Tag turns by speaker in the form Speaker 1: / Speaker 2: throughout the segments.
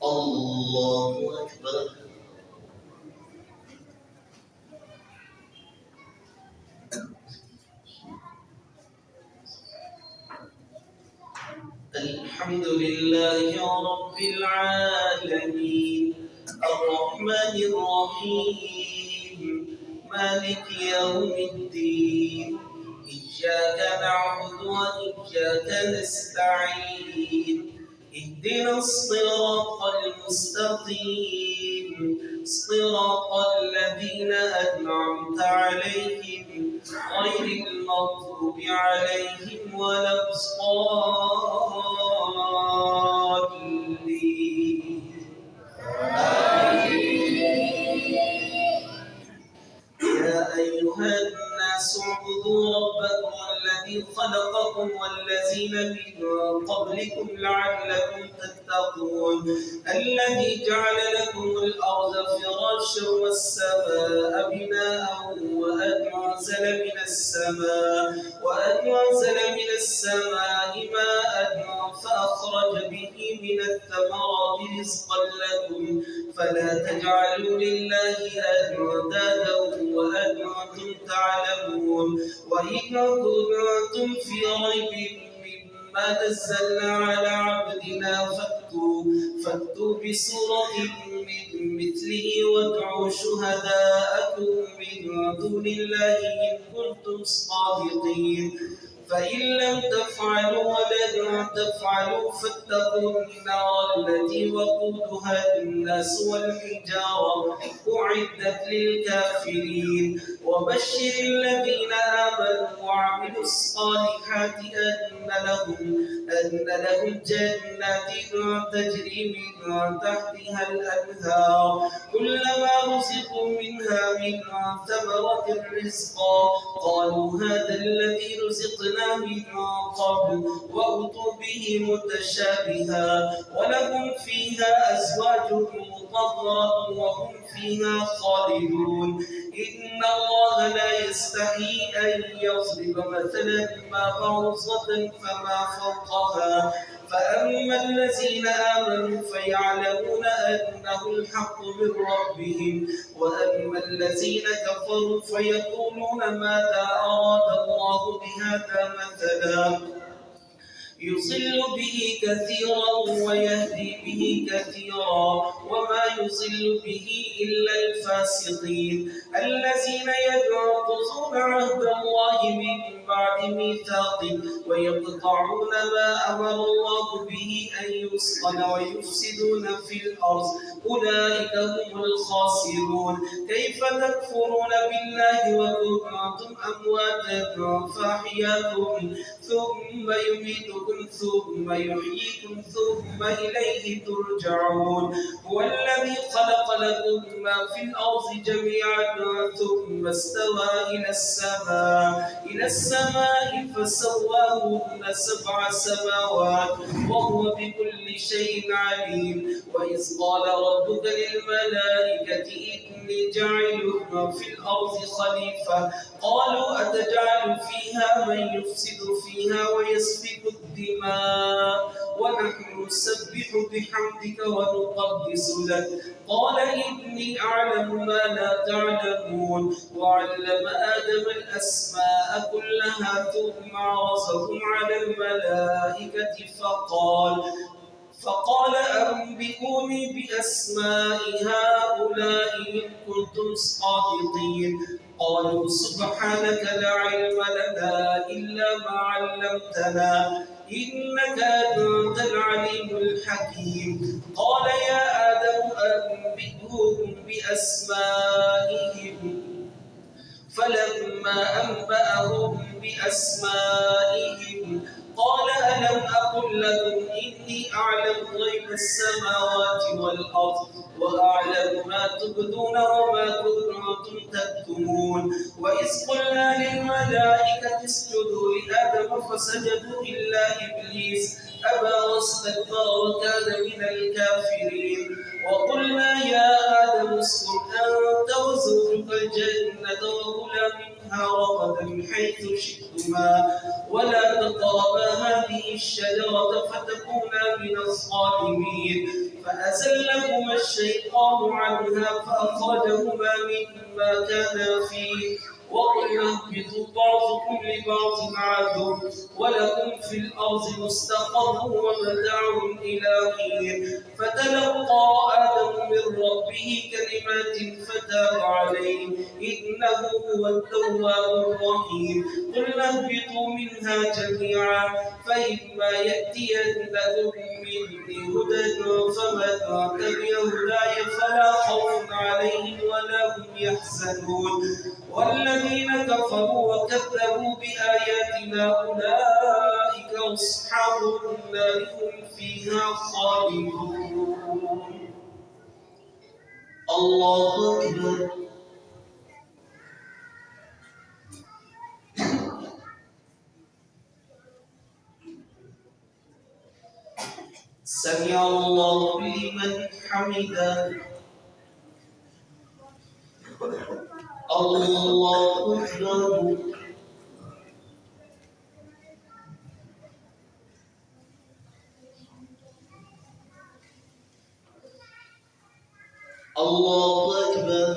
Speaker 1: الله أكبر. الحمد لله رب العالمين الرحمن الرحيم مالك يوم الدين إياك نعبد وإياك نستعين اهدنا الصراط المستقيم صراط الذين أنعمت عليهم غير المغضوب عليهم ولا الضالين. يا أيها الناس اعبدوا ربكم الذي خلقكم والذين من قبلكم لعلكم تتقون الذي جعل لكم الأرض فراشا والسماء بناء وأنزل من السماء ماء فأخرج به من الثمرات رزقا لكم فلا تجعلوا لله أندادا وأنتم تعلمون وإن كنتم في ريب مما نزلنا على عبدنا فأتوا بسورة من مثله وادعوا شهداءكم من دون الله إن كنتم صادقين فإن لم تفعلوا ولن تفعلوا فاتقوا النار التي وقودها الناس والحجارة أعدت للكافرين وبشر الذين آمنوا وعملوا الصالحات أن لهم جنات تجري من تحتها الأنهار كلما رزقوا منها من ثمرة رزقا قالوا هذا الذي رزقنا من قبل وأتوا به متشابها ولهم فيها أزواج مطهرة وهم فيها خالدون إن الله لا يستحي أن يضرب مثلا ما بعوضة فما فوقها فأما الذين آمنوا فيعلمون أنه الحق من ربهم وأما الذين كفروا فيقولون ماذا أراد الله بهذا مثلا يضل به كثيرا ويهدي به كثيرا وما يضل به إلا الفاسقين الذين ينقضون عهد الله من بعد ميثاقه ويقطعون ما أمر الله به أن يوصل ويفسدون في الأرض أولئك هم الخاسرون كيف تكفرون بالله وكنتم أمواتا فأحياكم ثم يميتكم ثم يحييكم ثم إليه ترجعون هو الذي خلق لكم ما في الأرض جميعا ثم استوى إلى السماء فسواهن 7 سماوات وهو بكل شيء عليم وإذ قال ربك للملائكة إني جاعل في الأرض خليفة قالوا أتجعل فيها من يفسد فيها ويسفك الدماء ونحن نسبح بحمدك ونقدس لك قال إني أعلم ما لا تعلمون وعلم آدم الأسماء كلها ثم عرضهم على الملائكة فقال أنبئوني بأسماء هؤلاء إن كنتم صادقين قالوا سبحانك لا علم لنا إلا ما علمتنا إنك أنت العليم الحكيم قال يا آدم أنبئهم بأسمائهم فلما أنبأهم بأسمائهم قال ألم أقل لكم إني أعلم غيب السماوات والأرض وأعلم ما تبدون وما كنتم تكتمون وإذ قلنا للملائكة اسجدوا لآدم فسجدوا إلا إبليس أبى واستكبر وكان من الكافرين وقلنا يا آدم اسكن أنت وزوجك الجنة وكلا منها رغدا حيث شئتما ولا تقربا هذه الشجرة فتكونا من الظالمين فأزلهما الشيطان عنها فأخرجهما مما كانا فيه وقلنا اهبطوا بعضكم لبعض عدو ولكم في الأرض مستقر ومتاع إلى حين فتلقى آدم من ربه كلمات فتاب عليه إنه هو التواب الرحيم قلنا اهبطوا منها جميعا فإما يأتينكم مني هدى فمن تبع هداي فلا خوف عليهم ولا هم يحزنون والذين كفروا وكذبوا بآياتنا أولئك أصحاب النار هم فيها خالدون. الله أكبر. سمع الله لمن حمده. الله أكبر. الله أكبر.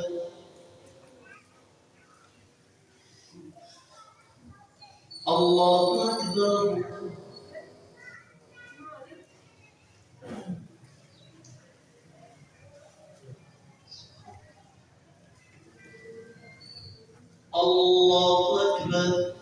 Speaker 1: الله أكبر. الله أكبر.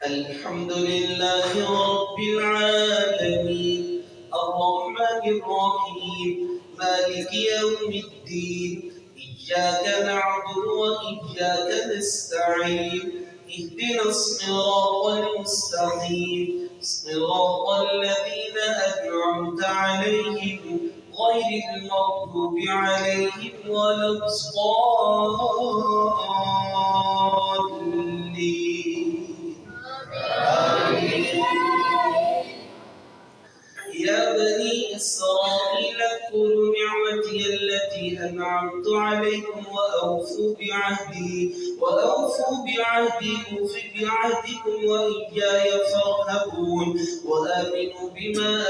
Speaker 1: الحمد لله رب العالمين الرحمن الرحيم مالك يوم الدين إياك نعبد وإياك نستعين اهدنا الصراط المستقيم صراط الذين أنعمت عليهم غير المغضوب عليهم ولا الضالين. يا بني إسرائيل اذكروا نعمتي التي أنعمت عليكم وأوفوا بعهدي أوف بعهدكم وإياي فارهبون وآمنوا بما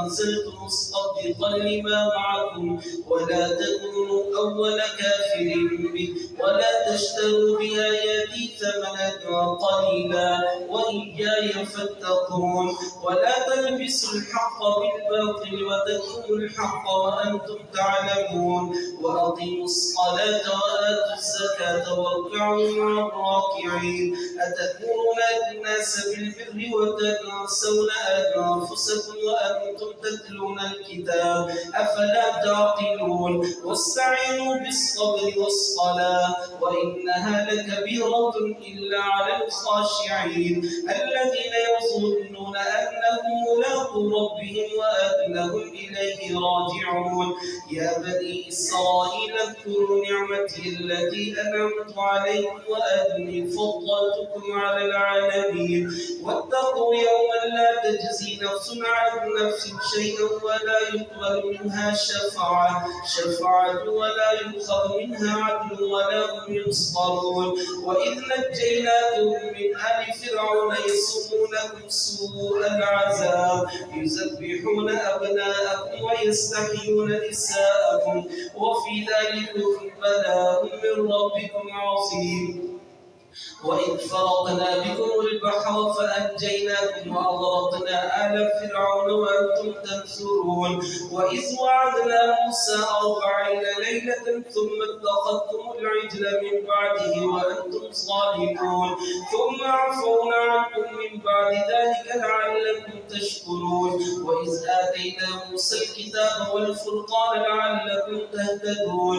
Speaker 1: أنزلت مصدقا لما معكم ولا تكونوا أول كافر به ولا تشتروا بآياتي ثمنا قليلا وإياي فاتقون ولا تلبسوا الحق بالباطل وتكتموا الحق وأنتم تعلمون وأقيموا الصلاة وآتوا الزكاة واركعوا مع الراكعين أتأمرون الناس بالبر وتنسون أنفسكم وأنتم تتلون الكتاب أفلا تعقلون واستعينوا بالصبر والصلاة وإنها لكبيرة إلا على الخاشعين الذين يظنون أنهم ملاقو ربهم وأنهم إليه راجعون يا بني إسرائيل اذكروا نعمتي التي أنعمت عليكم وأني فضلتكم على العالمين واتقوا يوما لا تجزي نفس عن نفس شيئا ولا يقبل منها شفاعة ولا يؤخذ منها عدل ولا هم ينصرون وإذ نجيناكم من آل فرعون يسومونكم سوء العذاب يذبحون أبناءكم ويستحيون نساءكم وفي ذلكم بلاء من ربكم عظيم وإذ فرقنا بكم البحر فأنجيناكم وأغرقنا آل فرعون وأنتم تنظرون وإذ وعدنا موسى 40 ليلة ثم اتخذتم العجل من بعده وأنتم ظالمون ثم عفونا عنكم من بعد ذلك لعلكم تشكرون وإذ آتينا موسى الكتاب والفرقان لعلكم تهتدون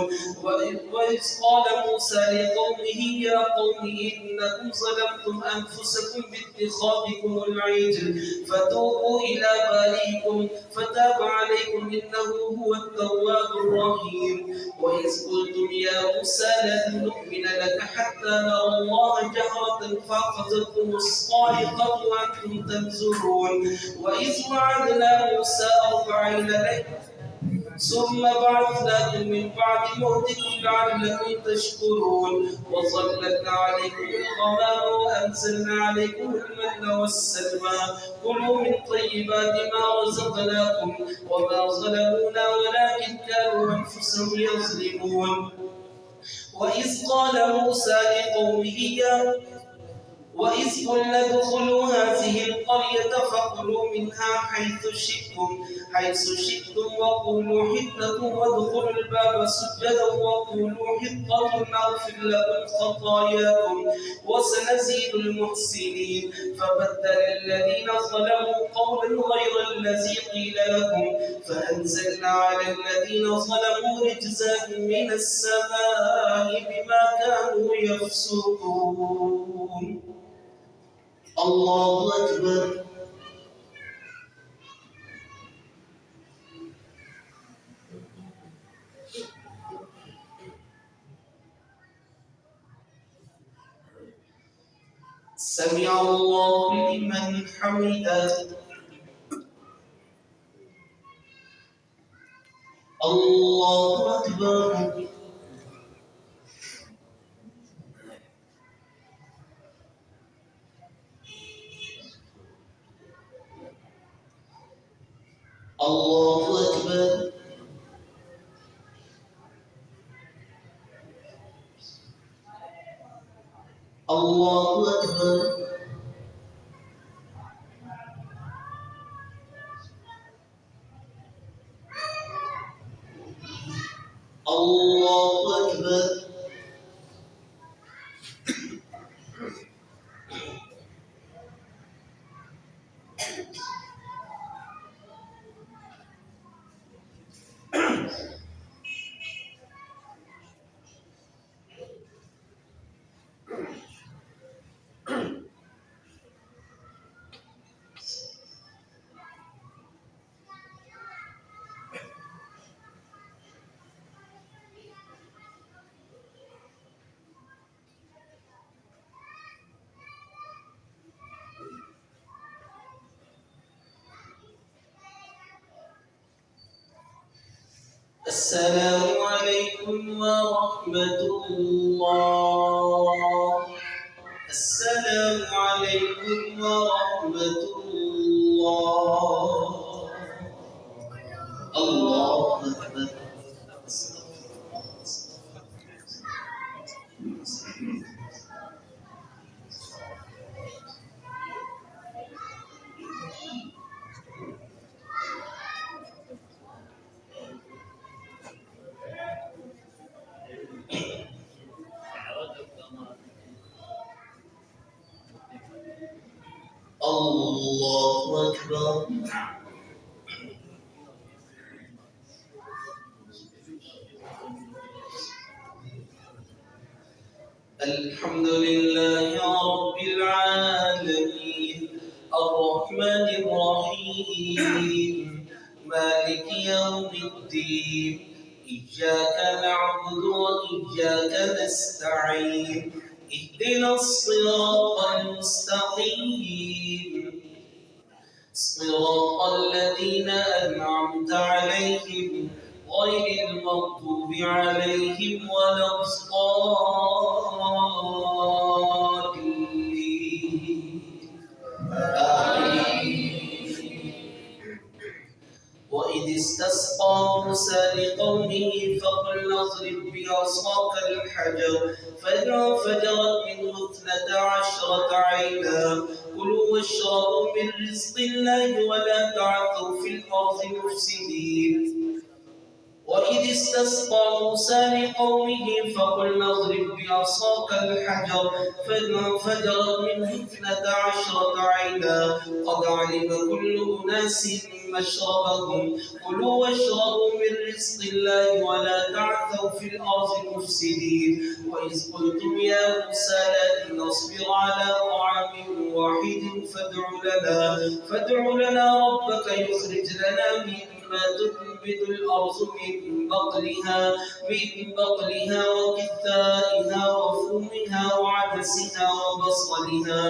Speaker 1: وإذ قال موسى لقومه يا قوم إنكم ظلمتم أنفسكم باتخاذكم العجل فتوبوا إلى بارئكم فتاب عليكم إنه هو التواب الرحيم وإذ قلتم يا موسى لن نؤمن لك حتى نرى الله جهرة فأخذتكم الصاعقة وأنتم تنظرون وإذ وعدنا موسى 40 ليلة ثم بعثناكم من بعد موتكم لعلكم تشكرون وظللنا عليكم الغمام وأنزلنا عليكم المن والسلوى كلوا من طيبات ما رزقناكم وما ظلمونا ولكن كانوا أنفسهم يظلمون وإذ قال موسى لقومه وإذ قلنا ادخلوا هذه القرية فكلوا منها حيث شئتم وقولوا حطة وادخلوا الباب سجدا وقولوا حطة نغفر لكم خطاياكم وسنزيد المحسنين فبدل الذين ظلموا قولا غير الذي قيل لهم فأنزلنا على الذين ظلموا رجزا من السماء بما كانوا يفسقون. الله أكبر. سمع الله لمن حمده. الله أكبر. الله أكبر. الله أكبر. الله أكبر. السلام عليكم ورحمة الله. السلام عليكم ورحمة الله. الله أكبر. الله أكبر. الحمد لله رب العالمين الرحمن الرحيم مالك يوم الدين إياك نعبد وإياك نستعين اهدنا الصراط المستقيم صراط الذين أنعمت عليهم غير المغضوب عليهم ولا الضالين. آمين. وإذ استسقى موسى لقومه فقلنا اضرب بعصاك الحجر فانفجرت منه 12 عينا كلوا واشربوا من رزق الله ولا تعثوا في الأرض مفسدين. وإذ استسقى موسى لقومه فقلنا اضرب بعصاك الحجر فانفجرت منه 12 عينا قد علم كل أناس مشربهم كلوا واشربوا من رزق الله ولا تعثوا في الأرض مفسدين. وإذ قلتم يا موسى لن نصبر على طعام واحد فادع لنا ربك يخرج لنا مما تنبت الأرض من بقلها وقثائها وفومها وعدسها وبصلها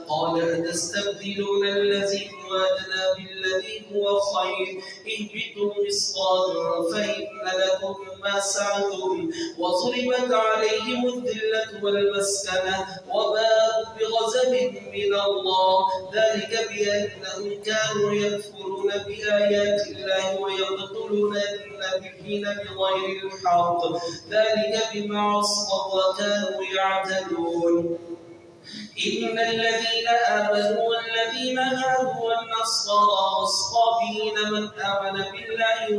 Speaker 1: قال أتستبدلون الذي هو وأدنى بالذي هو خير اهبطوا مصرا فإن لكم ما سعتم وضربت عليهم الذلة والمسكنة وباءوا بغضب من الله ذلك بأنهم كانوا يكفرون بآيات الله ويقتلون النبيين بغير الحق ذلك بما عصوا وكانوا يعتدون إن الذين آمنوا والذين هادوا والنصارى والصابئين من آمن بالله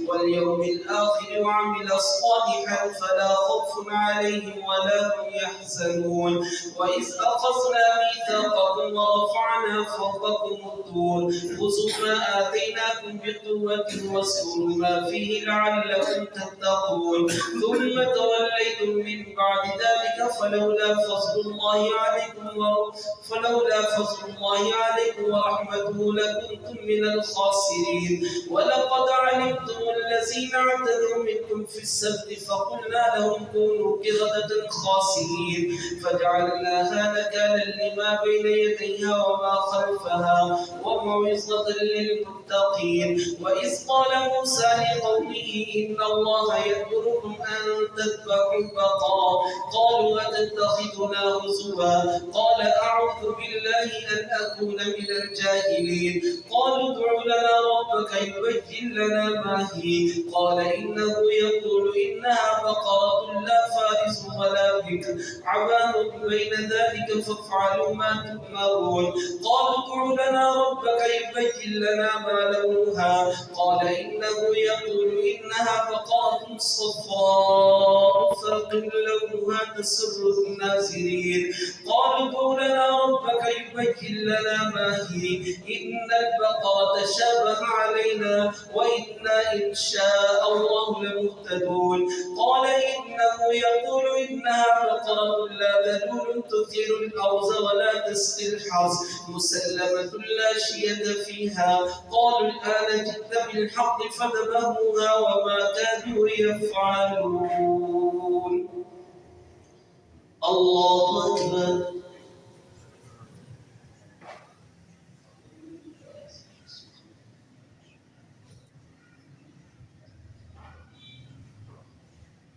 Speaker 1: واليوم الآخر وعمل صالحا فلا خوف عليهم ولا هم يحزنون وإذ أخذنا ميثاقكم ورفعنا فوقكم الطور خذوا ما آتيناكم بقوة واذكروا ما فيه لعلكم تتقون ثم توليتم من بعد ذلك فلولا فضل الله عليكم ورحمته لكنتم من الخاسرين ولقد علمتم الذين اعتدوا منكم في السبت فقلنا لهم كونوا قردة خاسرين فجعلناها نكالا لما بين يديها وما خلفها وموعظة للمتقين وإذ قال موسى لقومه إن الله يأمركم أن تذبحوا بقرة قالوا أتتخذنا هزوا قال أعوذ بالله أن أكون من الجاهلين قالوا ادع لنا ربك يبين لنا ما هي قال إنه يقول إنها بقرة لا فارس ولا بكر عوان بين ذلك فافعلوا ما تؤمرون قالوا ادع لنا ربك يبين لنا ما لونها قال إنه يقول إنها بقرة صفراء فاقع لونها تسر الناظرين قالوا ادع لنا ربك يبين لنا ما هي إن البقرة تشابه علينا وإنا إن شاء الله لمهتدون قال إنه يقول إنها بقرة لا ذلول تثير الأرض ولا تسقي الحرث مسلمة لا شية فيها قالوا الآن جئت بالحق فذبحوها وما كانوا يفعلون الله أكبر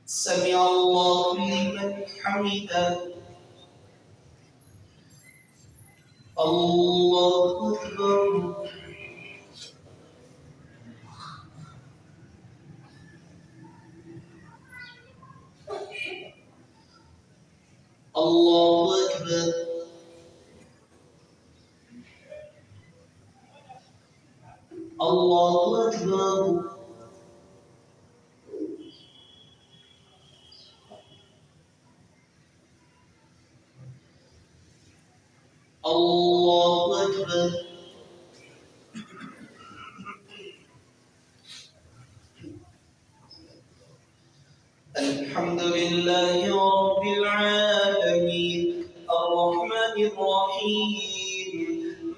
Speaker 1: سمع الله لمن حمده الله أكبر الله أكبر الله أكبر الله أكبر الحمد لله رب العالمين الرحمن الرحيم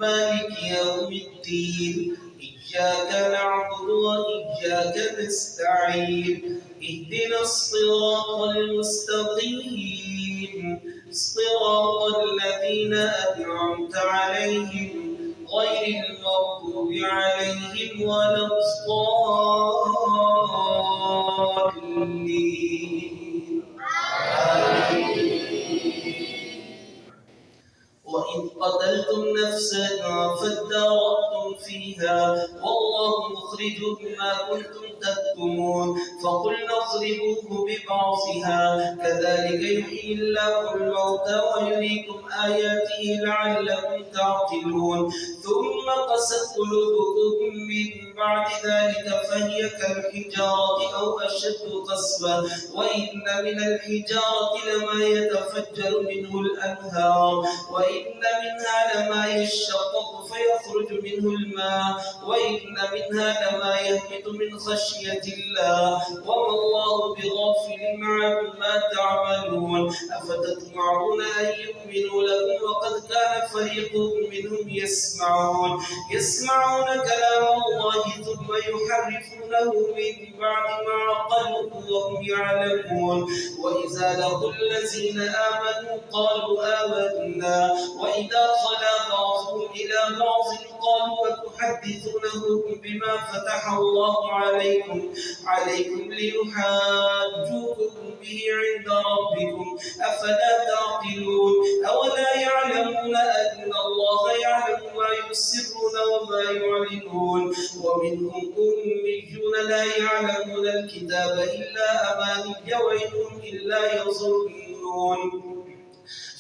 Speaker 1: مالك يوم الدين إياك نعبد وإياك نستعين اهدنا الصراط المستقيم صراط الذين أنعمت عليهم غير المغضوب عليهم ولا الضالين وإذ قتلتم نفسا فادارأتم فيها والله مخرج ما كنتم تكتمون فقلنا اضربوه ببعضها كذلك يحيي الله الموتى ويريكم آياته لعلكم تعقلون ثم قست قلوبكم من بعد ذلك فهي كالحجارة أو أشد قسوة وإن من الحجارة لما يتفجر منه الأنهار وإن منها لما يشقق فيخرج منه الماء وإن منها لما يهبط من خشية الله وما الله بغافل عما تعملون أفتطمعون أن يؤمنوا يؤمنوا لكم وقد كان فريق منهم يسمعون كلام الله ثم يحرفونه من بعد ما عقلوه وهم يعلمون وإذا لقوا الذين آمنوا قالوا آمنا وإذا خلا بعضهم إلى بعض قالوا وتحدثونهم بما فتح الله عليكم ليحاجوكم به عند ربكم أفلا تعقلون أولا يعلمون أن الله يعلم ما يسرون وما يعلنون ومنهم أميون لا يعلمون الكتاب إلا أماني وإنهم إلا يظنون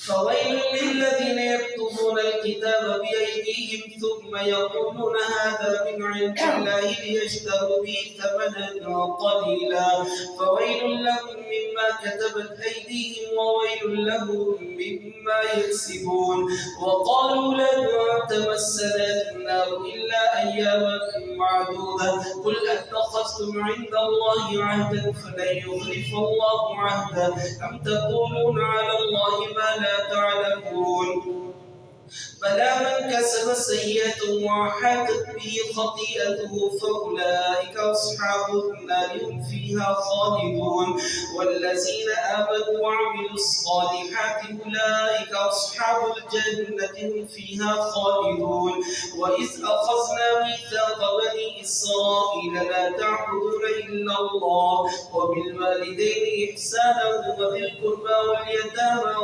Speaker 1: فويل للذين يكتبون الكتاب بأيديهم ثم يقولون هذا من عند الله ليشتروا به ثمنا قليلا فويل لهم مما كتبت أيديهم وويل لهم مما يكسبون وقالوا لن تمسنا النار إلا أياما معدودة قل أتخذتم عند الله عهدا فلن يخلف الله عهدا أم تقولون على الله ما لا تعلمون بلى من كسب سيئة وحاكت به خطيئته فأولئك أصحاب النار هم فيها خالدون والذين آمنوا وعملوا الصالحات أولئك أصحاب الجنة هم فيها خالدون وإذ أخذنا ميثاق بني إسرائيل لا تعبدون إلا الله وبالوالدين إحسانا وذي القربى واليتامى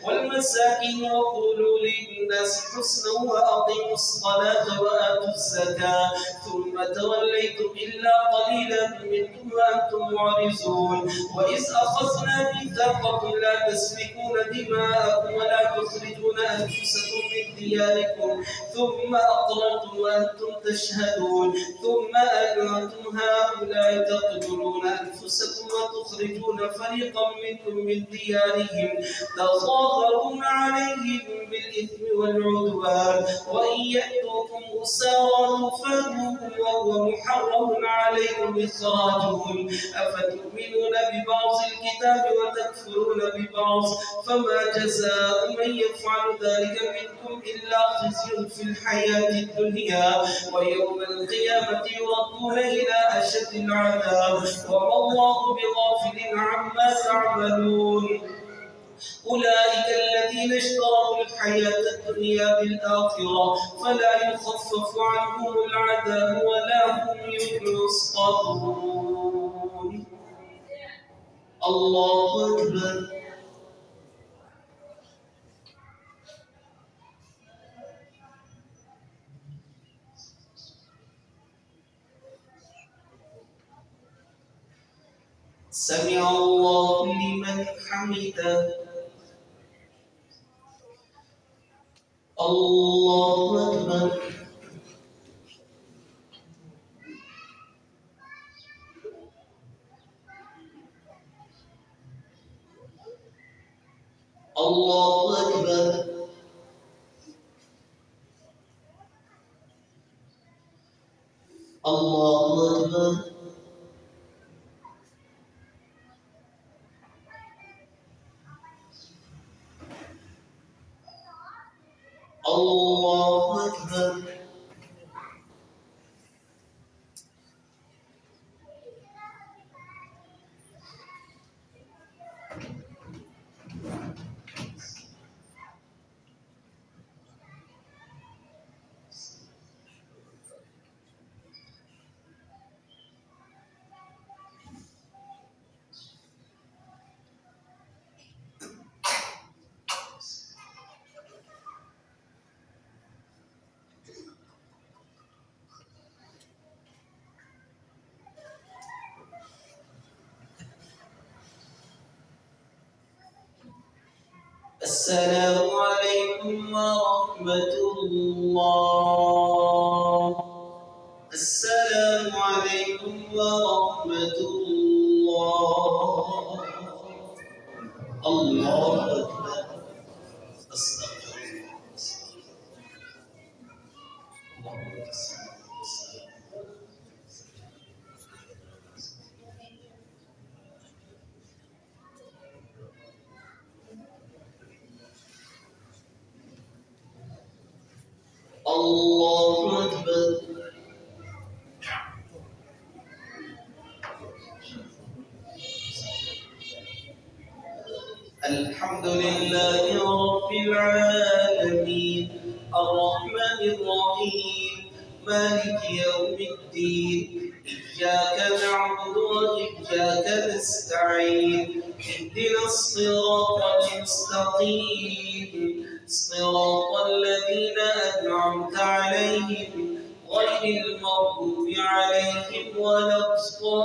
Speaker 1: والمساكين وقولوا للناس حسنا وأقيموا الصلاة وآتوا الزكاة ثم توليتم إلا قليلا منكم وأنتم معرضون وإذ أخذنا ميثاقكم لا تسفكون دماءكم ولا تخرجون أنفسكم من دياركم ثم أقررتم وأنتم تشهدون ثم أنتم هؤلاء تقتلون أنفسكم وتخرجون فريقا منكم من ديارهم تظاهرون عليهم بالإثم والعدوان وإن يأتوكم أسارى تفادوهم وهو محرم عليكم إخراجهم أفتؤمنون ببعض الكتاب وتكفرون ببعض فما جزاء من يفعل ذلك منكم إلا خزي في الحياة الدنيا ويوم القيامة يردون إلى أشد العذاب وما الله بغافل عما تعملون أولئك الذين اشتروا الحياة الدنيا بالآخرة فلا يخفف عنهم العذاب ولا هم ينصرون الله أكبر سمع الله لمن حمده الله أكبر الله أكبر الله أكبر الله أكبر السلام عليكم ورحمة الله السلام عليكم ورحمة الله الله أكبر أستغفر الله الحمد لله رب العالمين الرحمن الرحيم مالك يوم الدين إياك نعبد وإياك نستعين اهدنا الصراط المستقيم صراط الذين أنعمت عليهم غير المغضوب عليهم ولا الضالين.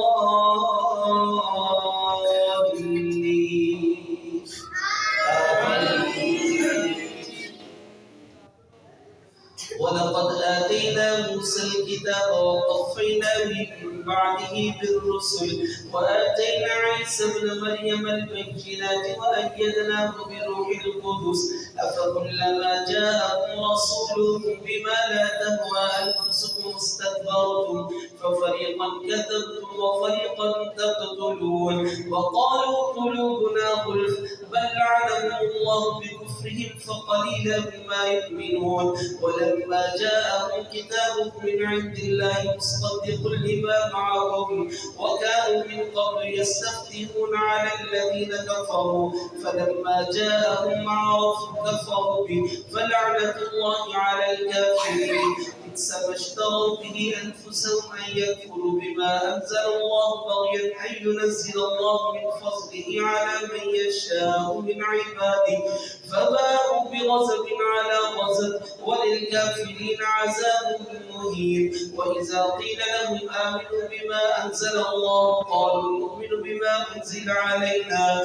Speaker 1: ولقد آتينا موسى الكتاب وقفينا من بعده بالرسل وآتينا عيسى ابن مريم البينات وأيدناه بروح القدس أفكلما جاءكم رسول بما لا تهوى أنفسكم استكبرتم ففريقا كذبتم وفريقا تقتلون وقالوا قلوبنا غلف بل لعنهم الله بكفرهم فقليلا ما يؤمنون ولما جاءهم كتاب من عند الله مصدق لما معهم وكانوا من قبل يستفتحون على الذين كفروا فلما جاءهم ما عرفوا كفروا به فلعنة الله على الكافرين بئس ما اشتروا به أنفسهم أن يكفروا بما أنزل الله بغيا أن ينزل الله من فضله على من يشاء من عباده فباءوا بغضب على غضب وللكافرين عذاب مهين وإذا قيل لهم آمنوا بما أنزل الله قالوا نؤمن بما أنزل علينا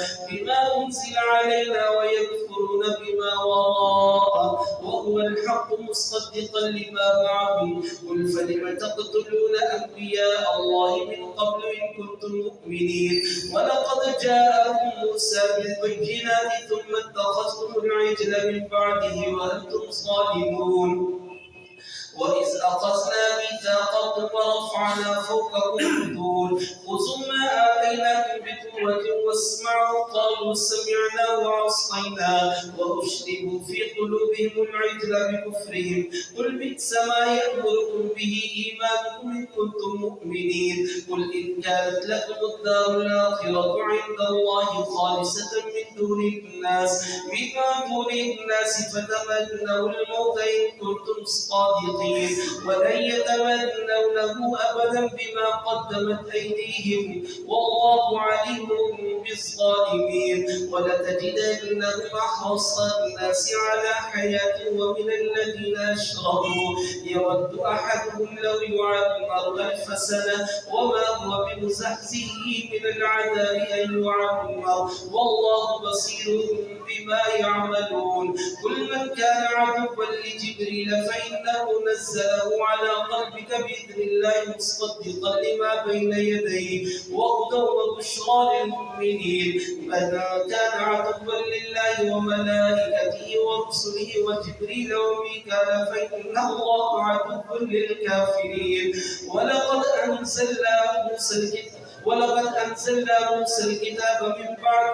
Speaker 1: ويكفرون بما وراءه وهو الحق مصدقا لما معهم قل فلم تقتلون أنبياء الله من قبل إن كنتم مؤمنين ولقد جاءكم موسى بالبينات ثم اتخذتم العجل من بعده وأنتم ظالمون وإذ أخذنا ميثاقكم ورفعنا فوقكم الطور خذوا ما آتيناكم بقوة واسمعوا قالوا سمعنا وعصينا وأشربوا في قلوبهم العجل بكفرهم قل بئس ما يأمركم به إيمانكم إن كنتم مؤمنين قل إن كانت لكم الدار الآخرة عند الله خالصة من دون الناس فتمنوا الموت إن كنتم صادقين ولن يتمنونه أبدا بما قدمت أيديهم والله عليم بالظالمين ولتجدنهم أحرص الناس على حياة ومن الذين أشركوا يود أحدهم لو يعمر 1000 سنة وما هو بمزحزحه من العذاب أن يعمر والله بصير بما يعملون قل من كان عدوا لجبريل فإنه نزله على قلبك بإذن الله مصدقا لما بين يديه وهدى وبشرى للمؤمنين من كان عدوا لله وملائكته ورسله وجبريل وميكال فإن الله عدو للكافرين ولقد أنزلنا موسى الكتاب من بعد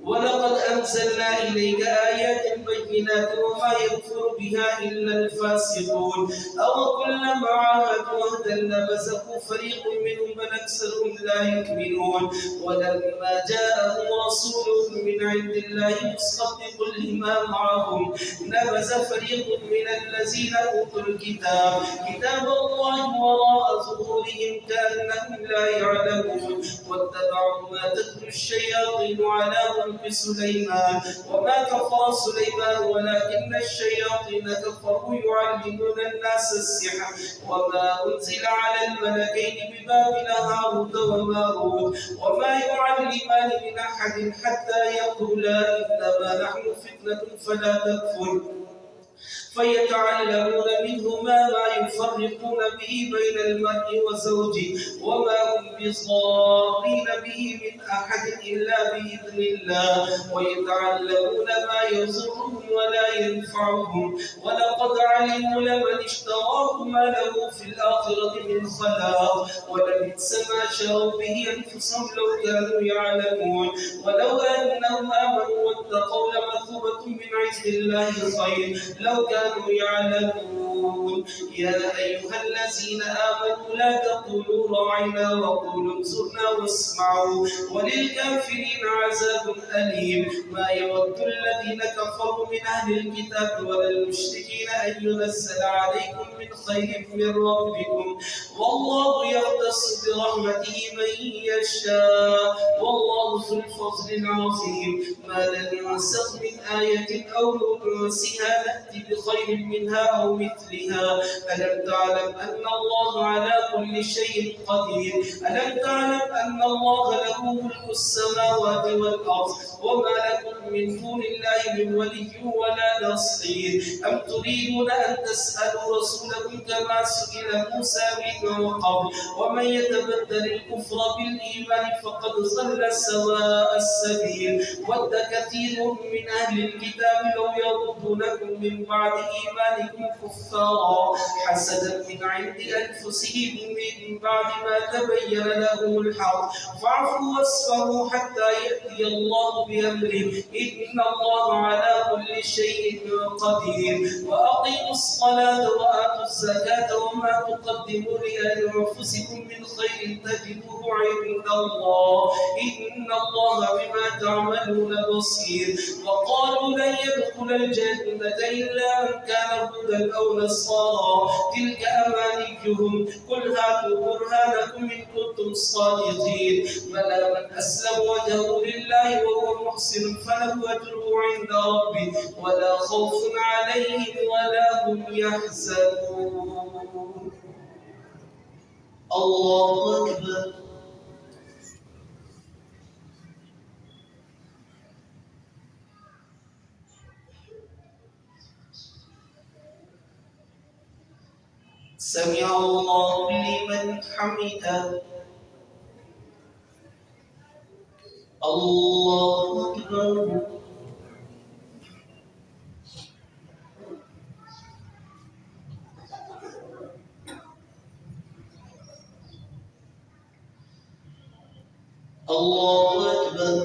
Speaker 1: ولقد أنزلنا إليك آيات بينات وما يكفر بها إلا الفاسقون أو كلما عاهدوا عهدا نبذه فريق منهم بل أكثرهم لا يؤمنون ولما جاءهم رسول من عند الله مصدق لما معهم نبذ فريق من الذين أوتوا الكتاب كتاب الله وراء ظهورهم كأنهم لا يعلمون واتبعوا ما تتلو الشياطين على ملك سليمان وما كفر سليمان ولكن الشياطين كفروا يعلمون الناس السحر وما أنزل على الملكين ببابل هاروت وماروت وما يعلمان من أحد حتى يقولا إنما نحن فتنة فلا تكفر فيتعلمون منهما ما يفرقون به بين المرء وزوجه وما هم بضارين به من أحد إلا بإذن الله ويتعلمون ما يضرهم ولا ينفعهم ولقد علموا لمن اشتراه ما له في الآخرة من خلاق ولبئس ما شروا به أنفسهم لو كانوا يعلمون ولو أنهم آمنوا واتقوا لمثوبة من عند الله خير لو كانوا يعلمون يعلمون. يا أيها الذين آمنوا لا تقولوا راعنا وقولوا انظرنا واسمعوا وللكافرين عذاب أليم. ما يود الذين كفروا من أهل الكتاب ولا المشركين أن ينزل عليكم من خير من ربكم، والله يختص برحمته من يشاء، والله ذو الفضل العظيم. ما ننسخ من آية أو ننسها نأتي بخير منها أو مثلها. ألم تعلم أن الله على كل شيء قدير؟ ألم تعلم أن الله له ملك السماوات والأرض وما لكم من دون الله من ولي ولا نصير؟ أم تريدون أن تسألوا رسولكم كما سئل موسى من قبل؟ ومن يتبدل الكفر بالإيمان فقد ضل سواء السبيل. ود كثير من أهل الكتاب لو يردونكم من بعد إيمانكم كفارا حسدا من عند أنفسهم من بعد ما تبين لهم الحق، فاعفوا واصفحوا حتى يأتي الله بأمره، إن الله على كل شيء قدير. وأقيموا الصلاة وآتوا الزكاة وما تقدموا لأنفسكم من خير تجدوه عند الله، إن الله بما تعملون بصير. وقالوا لن يدخل الجنة إلا من كان هودا أو نصارى، تلك أمانيهم، قل هاتوا برهانكم إن كنتم صادقين. بلى من أسلم وجهه لله وهو محسن فله أجره عند ربه ولا خوف عليهم ولا هم يحزنون. الله أكبر. سمع الله لمن حمده. الله أكبر. الله أكبر.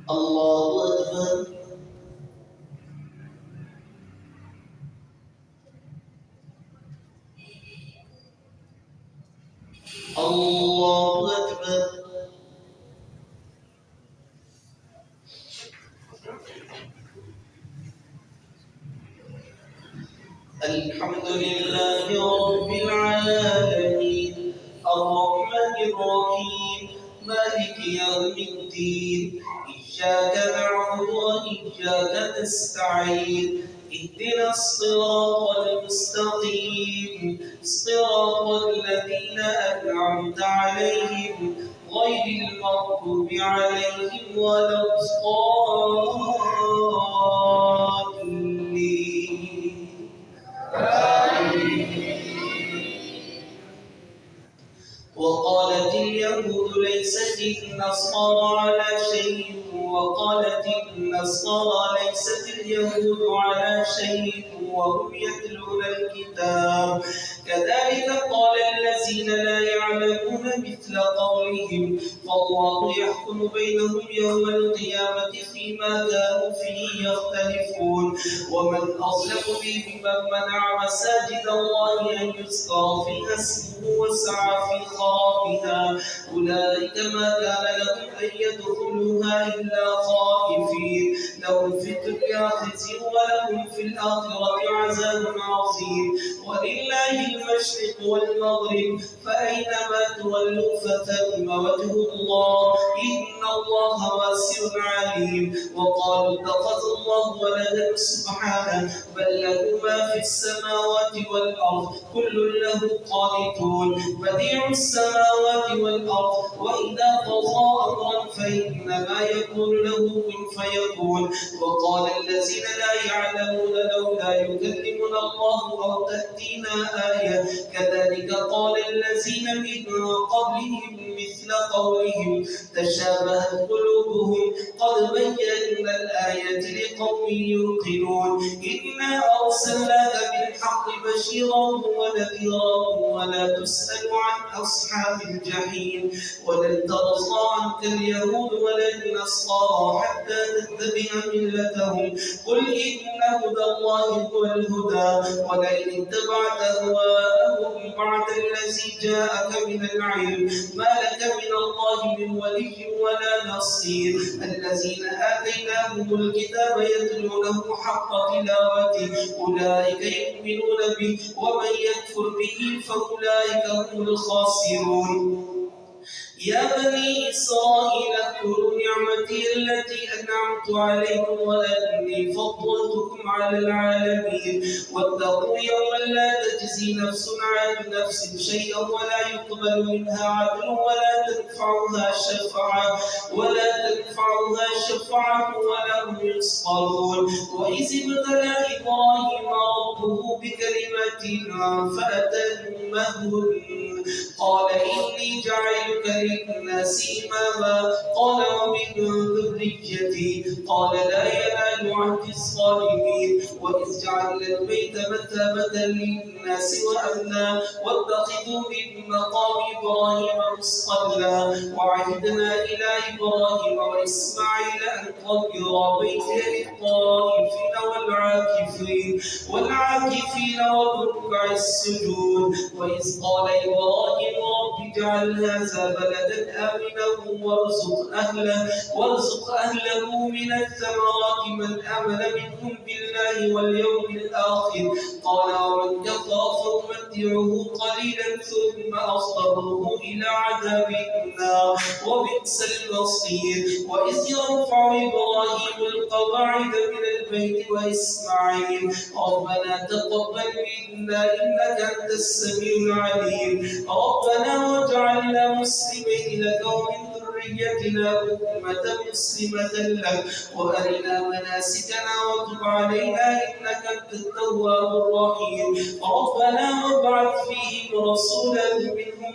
Speaker 1: الله أكبر. الله أكبر. الحمد لله رب العالمين الرحمن الرحيم مالك يوم الدين إياك نعبد وإياك نستعين اهدنا الصراط المستقيم صراط الذين أنعمت عليهم غير المغضوب عليهم ولا الضالين. وقالت اليهود ليست النصارى على شيء وقالت النصارى ليست اليهود على شيء وهم يتلون الكتاب كذلك قال الذين لا يعلمون مثل قولهم فالله يحكم بينهم يوم القيامة فيما كانوا فيه يختلفون. ومن أظلم ممن منع مساجد الله أن يذكر فيها اسمه وسعى في خرابها أولئك ما كان لهم أن يدخلوها إلا خائفين لهم في الدنيا خزي ولهم في الآخرة عذاب عظيم. ولله المشرق والمغرب فأينما تولوا فثم وجه الله إن الله واسع عليم. وقالوا اتخذ الله ولدا سبحانه بل له ما في السماوات والأرض كل له قانتون بديع السماوات والأرض وإذا قضى أمرا فإنما يقول له كن فيكون. وقال الذين لا يعلمون لولا يكلمنا الله أو تأتينا آية كذلك قال الذين من قبلهم مثل قولهم تشابهت قلوبهم قد بينا الآيات لقوم يوقنون إنا أرسلناك بالحق بشيرا ونذيرا ولا تسأل عن أصحاب الجحيم ولن ترضى عنك اليهود ولا النصارى حتى تتبع ملتهم قل إن هدى الله هو الهدى ولئن اتبعت أهواءهم بعد الذي جاءك من العلم ما لك من الله من ولي ولا نصير الذين آتيناهم الكتاب يتلونه حق تلاوته أولئك يؤمنون به ومن يكفر به فأولئك هم الخاسرون يا بني إسرائيل اذكروا نعمتي التي أنعمت عليكم وأني فضلتكم على العالمين واتقوا يوما لا تجزي نفس عن نفس شيئا ولا يقبل منها عدل ولا تنفعها شفاعة ولا هم ينصرون وإذ ابتلى إبراهيم ربه بكلمات فأتمهن قال إني جاعلك للناس إماما قال ومن ذريتي قال لا ينال عهد الظالمين وإذ جعلنا البيت مثابة للناس وأمنا واتخذوا من مقام إبراهيم مصلى وعهدنا إلى إبراهيم وإسماعيل أن طهرا بيتي للطائفين والعاكفين والركع السجود وإذ قال إبراهيم رب اجعل هذا بلدا آمنا وارزق أهله من الثمرات من آمن منهم بالله واليوم الآخر قال ومن كفر فأمتعه قليلا ثم أضطره إلى عذاب النار وبئس المصير وإذ يرفع إبراهيم القواعد من البيت وإسماعيل ربنا تقبل منا إنك أنت السميع العليم ربنا واجعلنا مسلمين لك ومن ذريتنا أمة مسلمة لك وأرنا مناسكنا وتب علينا إنك أنت التواب الرحيم ربنا وابعث فيهم رسولا منهم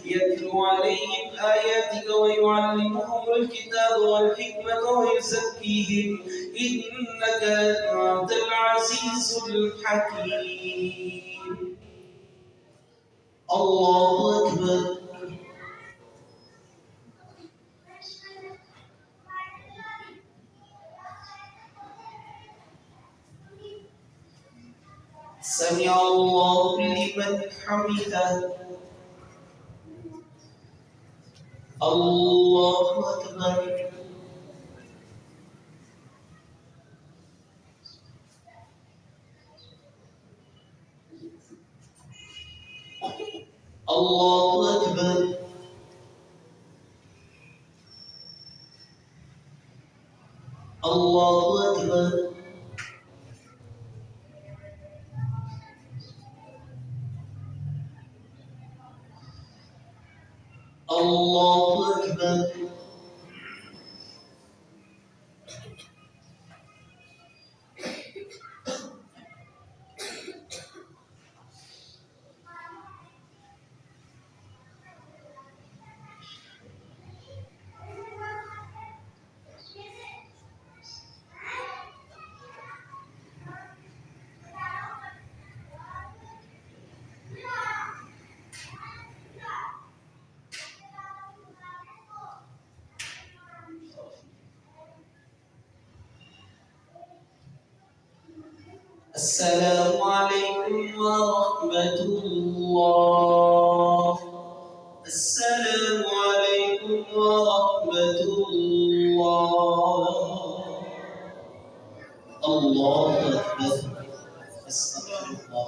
Speaker 1: يتلو عليهم آياتك ويعلمهم الكتاب والحكمة ويزكيهم إنك أنت العزيز الحكيم الله أكبر سمع الله لمن حمده الله أكبر الله أكبر الله أكبر الله أكبر السلام عليكم ورحمة الله السلام عليكم ورحمة الله الله أكبر استغفر الله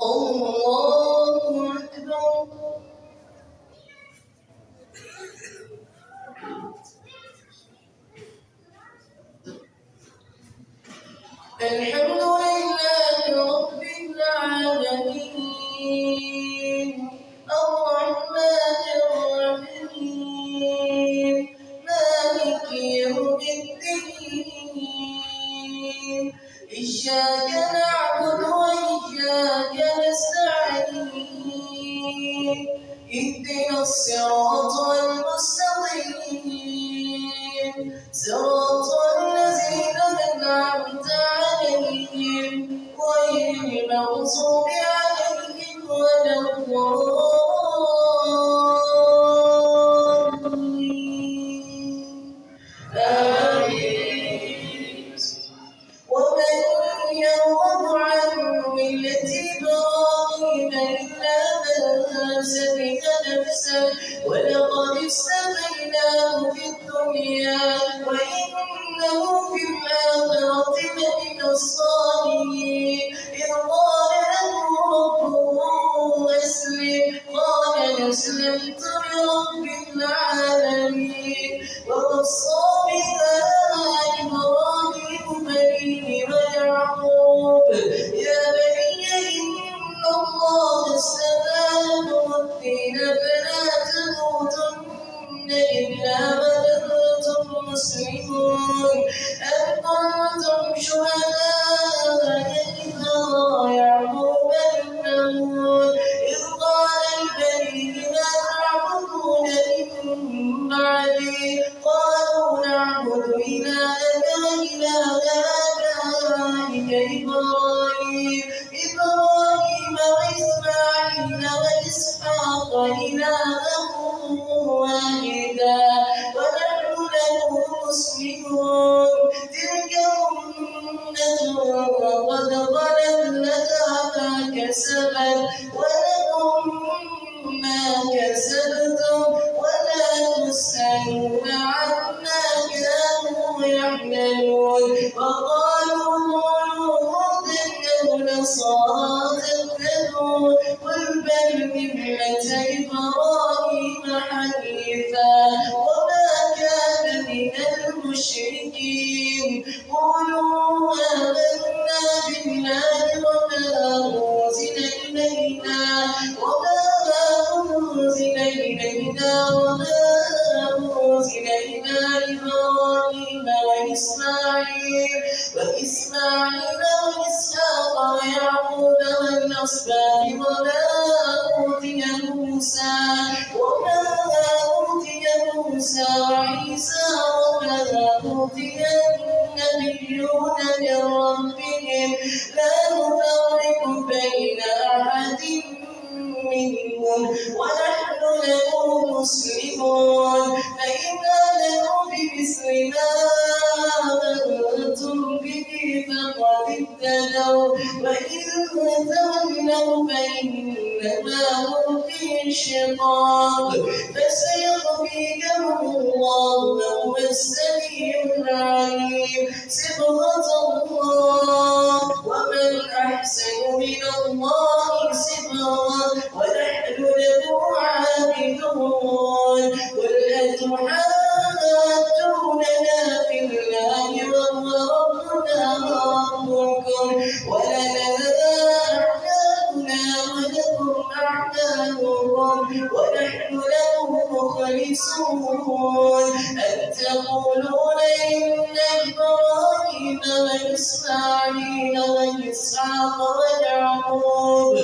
Speaker 1: الله أكبر الحمد لله رب العالمين
Speaker 2: إياك نعبد وإياك نستعين اهدنا الصراط المستقيم صراط الذين أنعمت عليهم غير المغضوب عليهم ولا الضالين آمين. ومن يرغب عن ملة إبراهيم إلا من سفه نفسه ولقد اصطفيناه في الدنيا وإنه في الآخرة لمن الصالحين إذ قال له ربه أسلم قال أسلمت لرب العالمين ووصى بها إبراهيم بنيه ويعقوب يا بني إن الله اصطفى لكم الدين فلا تموتن إلا وأنتم مسلمون أم كنتم شهداء إذ حضر يعقوب الموت إذ قال لبنيه ما تعبدون من بعدي قالوا نعبد إلهك وإله آبائك إبراهيم وإسماعيل وإسحاق إلها واحدا ونحن له مسلمون تلك أمة قد خلت لها ما كسبت ولكم ما كسبتم ولا تسألون عما كانوا يعملون وقالوا قولوا هودا أو نصارى تهتدوا قل بل ملة إبراهيم حنيفا وما كان من المشركين قولوا آمنا بالله وما أنزل إلينا وما أنزل إلى إبراهيم وإسماعيل وإسحاق ويعقوب والأسباط وما أوتي موسى وعيسى وما أوتي النبيون من ربهم لا نفرق بين أحد منهم ونحن له مسلمون فإن آمنوا بمثل ما آمنتم به فقد اهتدوا وإن تولوا فإنما هم في شقاق فسيكفيكهم الله وهو السميع العليم صبغة الله ومن أحسن من الله صبغة ونحن له عابدون قل أتحاجوننا في الله وهو ربنا وربكم ولنا أعمالنا ولكم أعمالكم ونحن له مخلصون أن تقولون إن إبراهيم وإسماعيل وإسحاق ويعقوب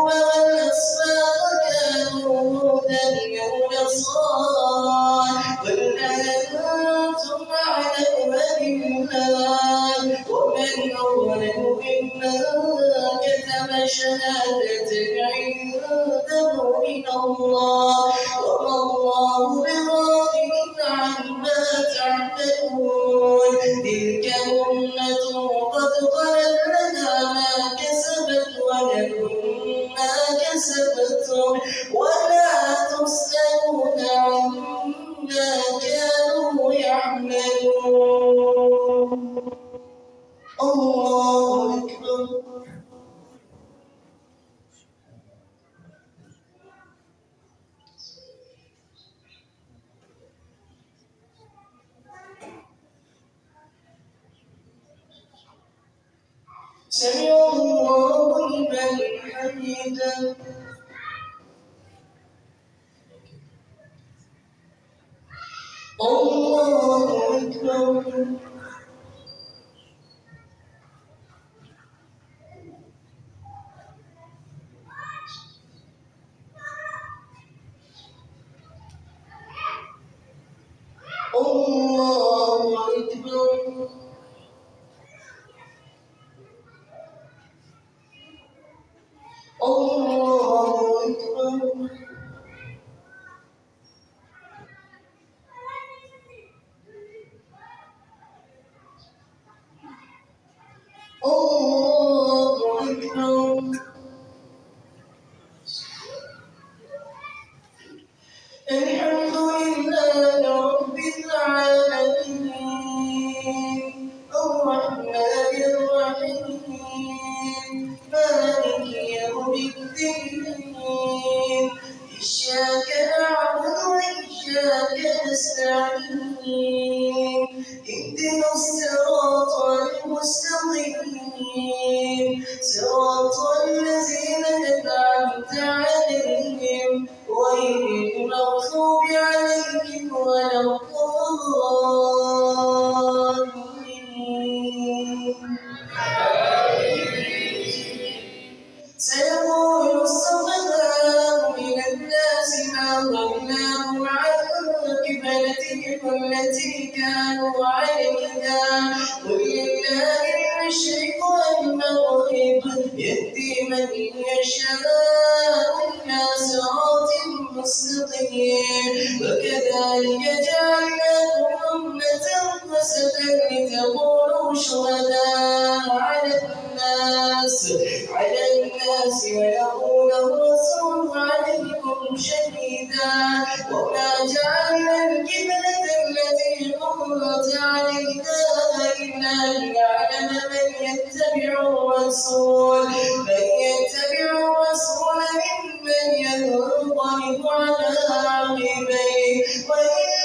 Speaker 2: والأسباط كانوا هودا أو نصارى قل أنتم أعلم بالله ومن أظلم ممن كتم شهادة عنده من الله وما الله بغافل عما تعملون تلك أمة قد خلت لها ما كسبت ولكم ما كسبتم ولا تسألون عما كانوا يعملون الله أكبر سمع الله لمن حمده الله أكبر الله أكبر. الحمد لله رب العالمين الرحمن الرحيم مالك يوم الدين إياك نعبد وإياك نستعين اهدنا الصراط المستقيم صراط الذين أنعمت عليهم غير المغضوب عليهم ولا الضالين. سيقول السفهاء من الناس ما ضلاهم عن قبلتهم التي كانوا عليها قل لله المشرق والمغرب يهدي من يشاء إلى صراط مستقيم وكذلك جعلناكم أمة وسطا لتكونوا شهداء على الناس ويقول الرسول عليكم شهيدا وما جعلنا القبلة التي كنت عليها إلا لنعلم من يتبع الرسول ممن ينقلب على عقبيه وإن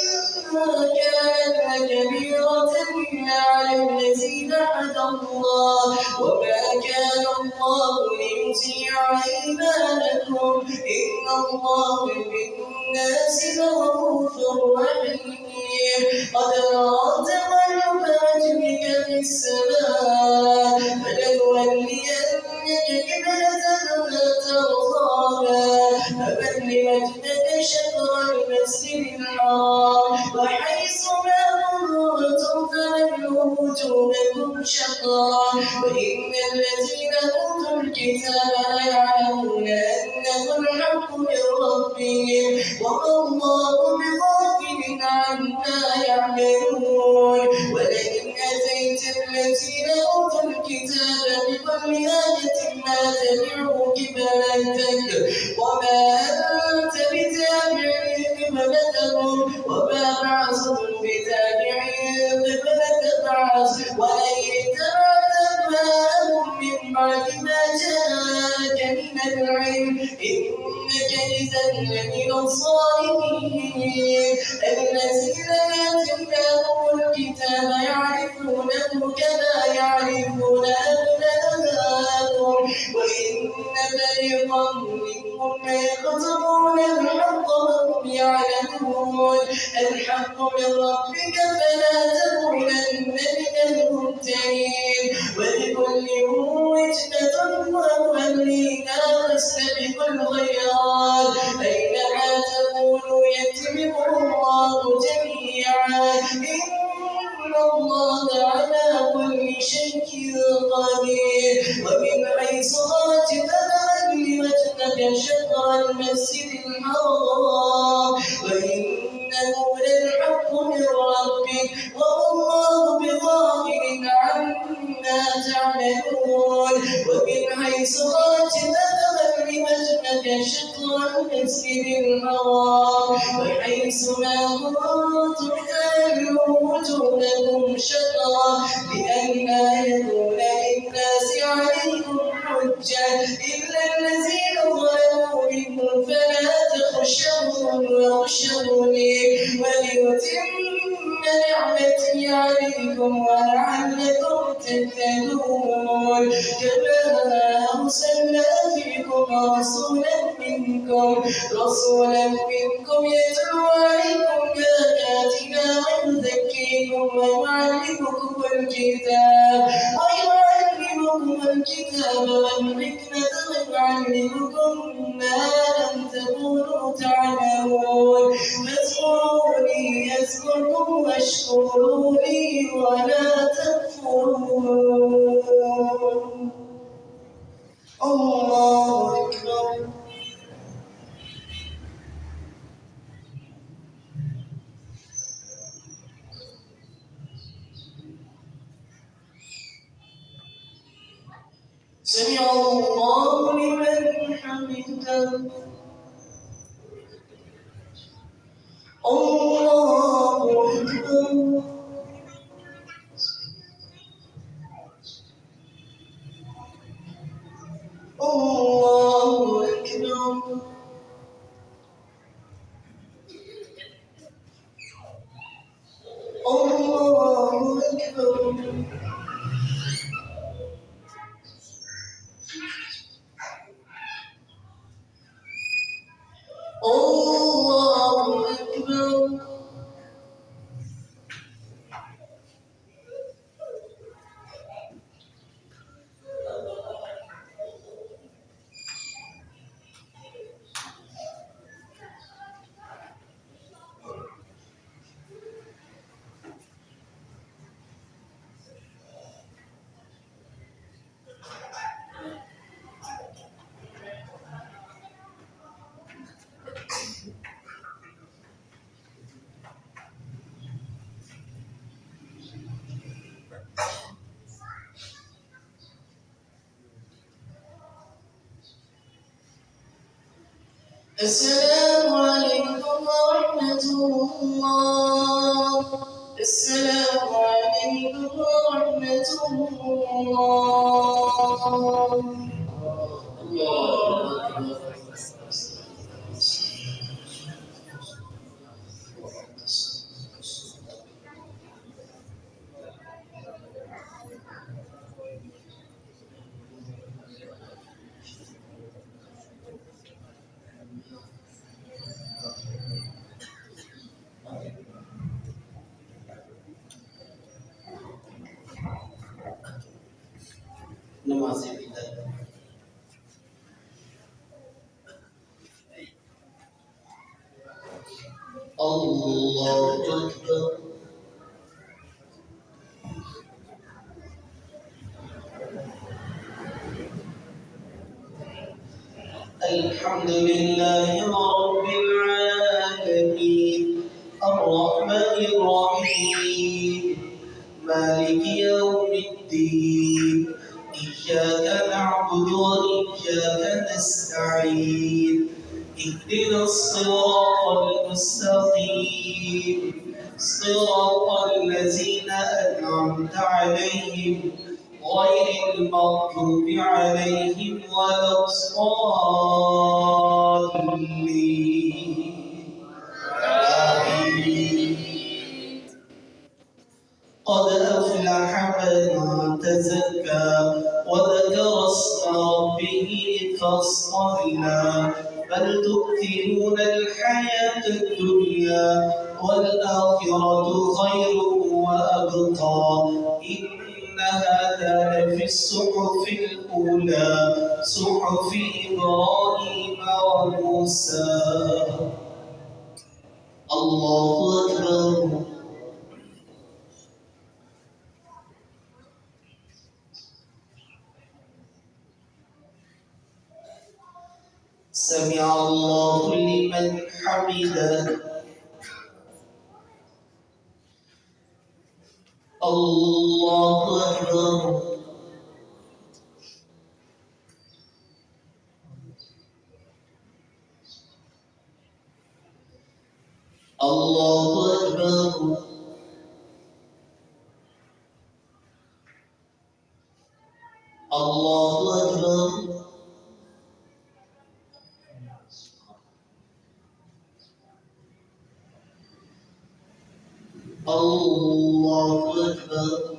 Speaker 2: كانت لكبيرة إلا على الذين هدى الله وما كان الله ليضيع إيمانكم إن الله بالناس لرءوف رحيم قد نرى تقلب وجهك في السماء فلنولينك قبلة ترضاها فول وجهك شطر المسجد الحرام وحيث ما كنتم فولوا وجوهكم شطرا وإن الذين أوتوا الكتاب ليعلمون أنه الحق من ربهم وما الله بغافل عما يعملون ولئن أتيت الذين أوتوا الكتاب بكل آية ما تبعوا قبلتك وما أنت بتابع قبلتهم وما بعضهم بتابع قبلة بعض ولئن اتبعت أهواءهم من بعد ما جاءك من العلم إنك إذا لمن الظالمين الذين آتيناهم الكتاب يعرفونه كما يعرفون أبناءهم وإن فريقا منهم ليكتمون الحق وهم يعلمون الحق من ربك فلا تكونن من الممتنين ولكل وجهة وولينا فاستبقوا الخيرات أينما تكونوا يتبعكم الله جميعا إن الله على كل شيء قدير ومن حيث خرجت فول وجهك شطر المسجد الحرام وإنه للحق من ربك وما الله بغافل عما تعملون ومن حيث خرجت فول وجهك شطر المسجد الحرام وحيث ما كنتم فولوا وجوهكم شطرا لئلا يكون للناس عليكم حجة إلا الذين ظلموا منهم فلا تخشوهم واخشوني وليتم نعمتي عليكم ولعلكم تهتدون كما أرسلنا فيكم رسولا منكم يتلو عليكم آياتنا ويزكيكم ويعلمكم الكتاب والحكمة ويعلمكم ما لم تكونوا تعلمون فاذكروني يذكركم واشكروا لي ولا تكفرون. الله أكبر. سمع الله لمن حمده الله أكبر الله أكبر الله أكبر الله أكبر السلام عليكم ورحمة الله السلام عليكم ورحمة الله الله
Speaker 1: नमाज़ बिदा अल्लाहु अकबर अल्हम्दुलिल्लाहि रब्बिल आलमीन अर्रहमानिर रहीम मालिकि यौमिद्दीन إياك نعبد وإياك نستعين اهدنا الصراط المستقيم صراط الذين أنعمت عليهم غير المغضوب عليهم ولا الضالين آمين قد أفلح من تزكى وذكر اسم ربه فصلى بل تؤثرون الحياة الدنيا والآخرة خير وأبقى إن هذا لفي الصحف الأولى صحف إبراهيم وموسى الله أكبر سمع الله لمن حمده الله أكبر الله أكبر الله أكبر الله أكبر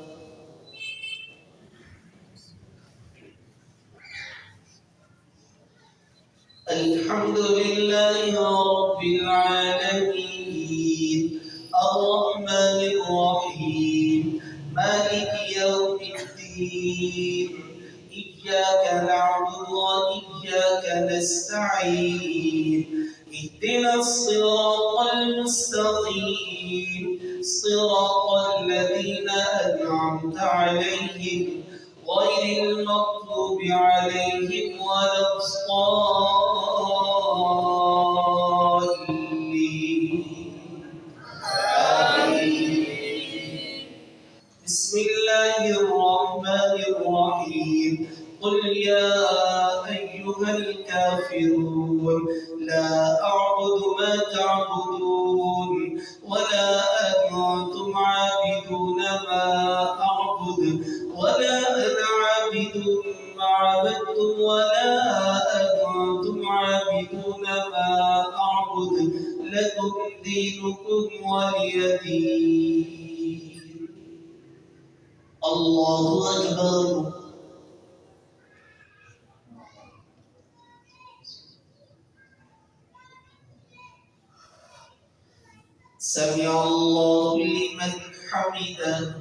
Speaker 1: الحمد لله رب العالمين الرحمن الرحيم مالك يوم الدين إياك نعبد وإياك نستعين اهدنا الصراط المستقيم صراط الذين أنعمت عليهم غير المغضوب عليهم ولا الضالين آمين بسم الله الرحمن الرحيم الرحيم قل يا أيها الكافرون لا أعبد ما تعبدون ولا أنتم عابدون ما أعبد ولا أنا عابد ما عبدتم ولا أنتم عابدون ما أعبد لكم دينكم ولي دين. الله أكبر. سمع الله لمن حمده.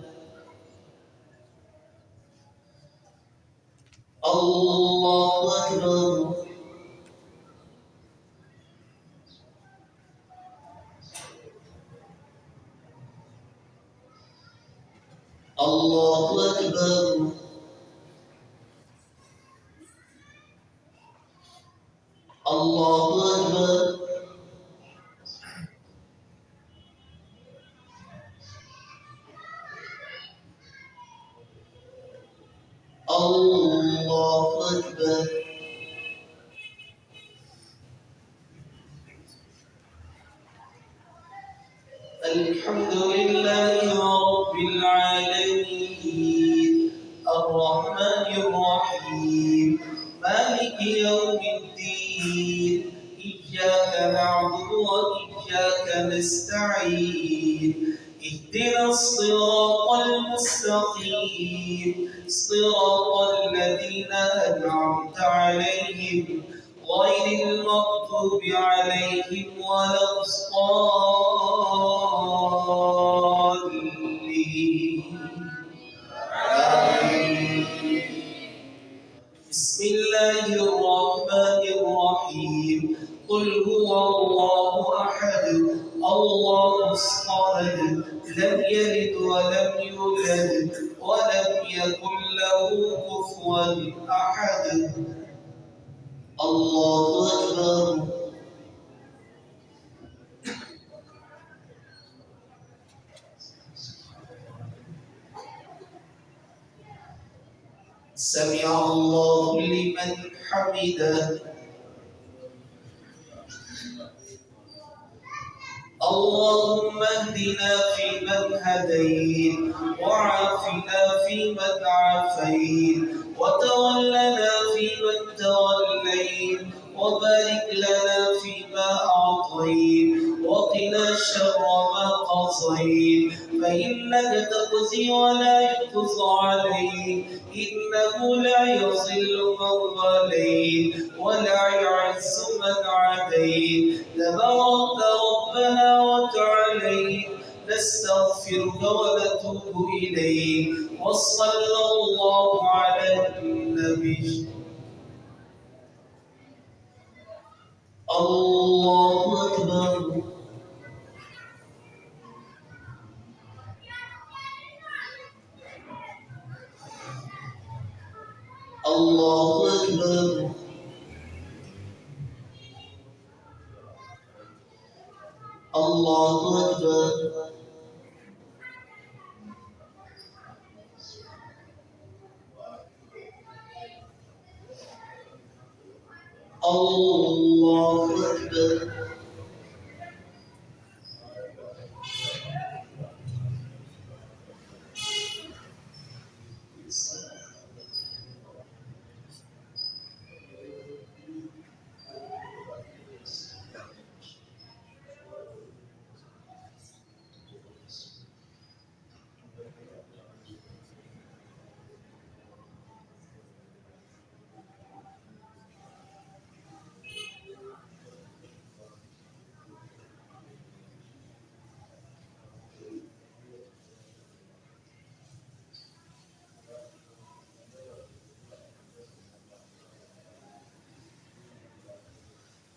Speaker 1: الله أكبر. الله أكبر. الله أكبر. الله أكبر. الحمد لله رب العالمين الرحمن الرحيم مالك يوم الدين إياك نعبد وإياك نستعين اهدنا الصراط المستقيم صراط الذين أنعمت عليهم غير المغضوب عليهم ولا الضالين. بسم الله الرحمن الرحيم قل هو الله أحد الله الصمد لم يلد ولم يولد ولم يكن له كفوا أحد. الله أكبر. سمع الله لمن حمده. اللهم اهدنا فيمن هديت وعافنا فيمن عافيت وتولنا فيمن توليت وبارك لنا فيما أعطيت وقنا شر ما قضيت فإنك تقضي ولا يقضى عليك إنه لا يضل من واليت ولا يعز من عاديت تبارك ربنا وتعاليت نستغفرك ونتوب إليك وصلى الله على النبي. الله أكبر. الله أكبر. الله أكبر. الله أكبر.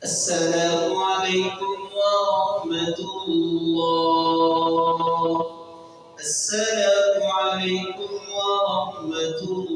Speaker 1: السلام عليكم ورحمة الله. السلام عليكم ورحمة الله.